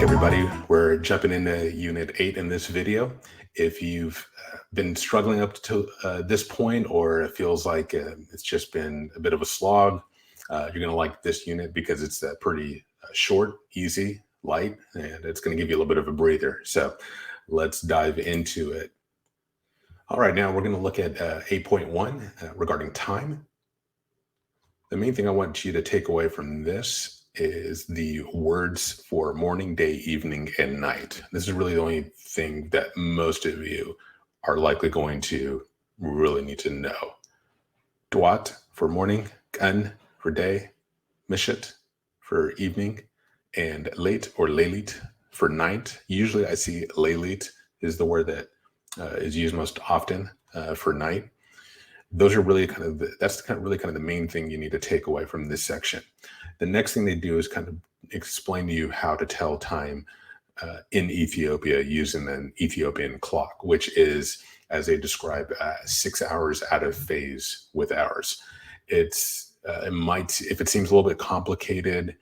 back, everybody. We're jumping into Unit 8 in this video. If you've been struggling up to this point, or it feels like it's just been a bit of a slog, you're going to like this unit because it's pretty short, easy, light, and it's going to give you a little bit of a breather. So let's dive into it. All right, now we're going to look at 8.1 regarding time. The main thing I want you to take away from this is the words for morning, day, evening, and night. This is really the only thing that most of you are likely going to really need to know. Dwat for morning, kan for day, mishit for evening, and late or leilit for night. Usually I see leilit is the word that is used most often for night. Those are really that's really the main thing you need to take away from this section. The next thing they do is kind of explain to you how to tell time in Ethiopia using an Ethiopian clock, which is, as they describe, 6 hours out of phase with ours. It might, if it seems a little bit complicated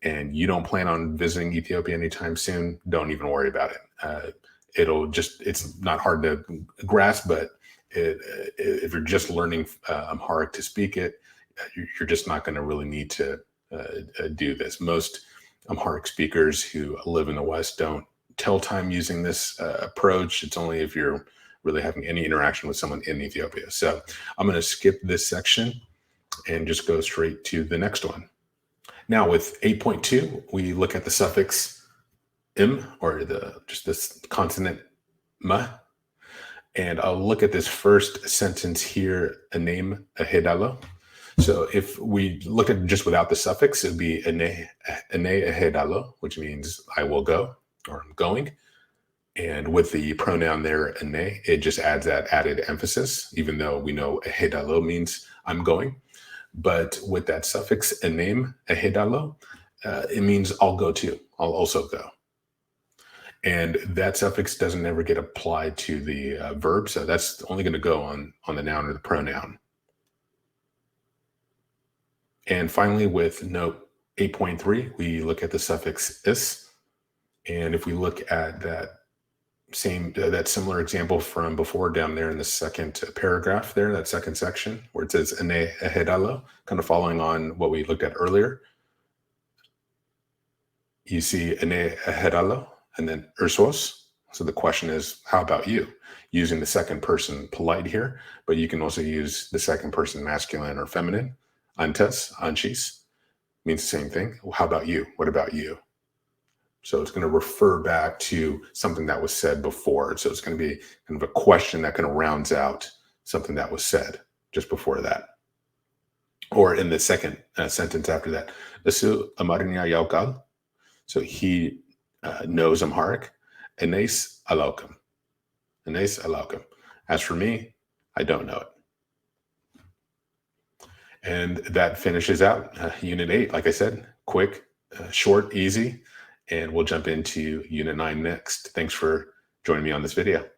and you don't plan on visiting Ethiopia anytime soon, don't even worry about it. It's not hard to grasp, but if you're just learning Amharic to speak it, you're just not going to really need to do this. Most Amharic speakers who live in the West don't tell time using this approach. It's only if you're really having any interaction with someone in Ethiopia. So I'm going to skip this section and just go straight to the next one. Now with 8.2, we look at the suffix im, or just this consonant ma. And I'll look at this first sentence here, a name, a hedalo. So if we look at just without the suffix, it would be ene hedalo, which means I will go, or I'm going. And with the pronoun there, ene, it just adds that added emphasis, even though we know hedalo means I'm going. But with that suffix, ename, hedalo, it means I'll go too. I'll also go. And that suffix doesn't ever get applied to the verb, so that's only going to go on the noun or the pronoun. And finally, with note 8.3, we look at the suffix is. And if we look at that similar example from before down there in the second paragraph there, that second section, where it says ene hedalo, kind of following on what we looked at earlier, you see ene hedalo, and then ursos. So the question is, how about you? Using the second person polite here, but you can also use the second person masculine or feminine. Antes, anchis, means the same thing. Well, how about you? What about you? So it's going to refer back to something that was said before. So it's going to be kind of a question that kind of rounds out something that was said just before that. Or in the second sentence after that, Esu amarinya yaukal. So he knows Amharic. Enes alaukum. Enes alaukum. As for me, I don't know it. And that finishes out Unit 8. Like I said, quick, short, easy. And we'll jump into Unit 9 next. Thanks for joining me on this video.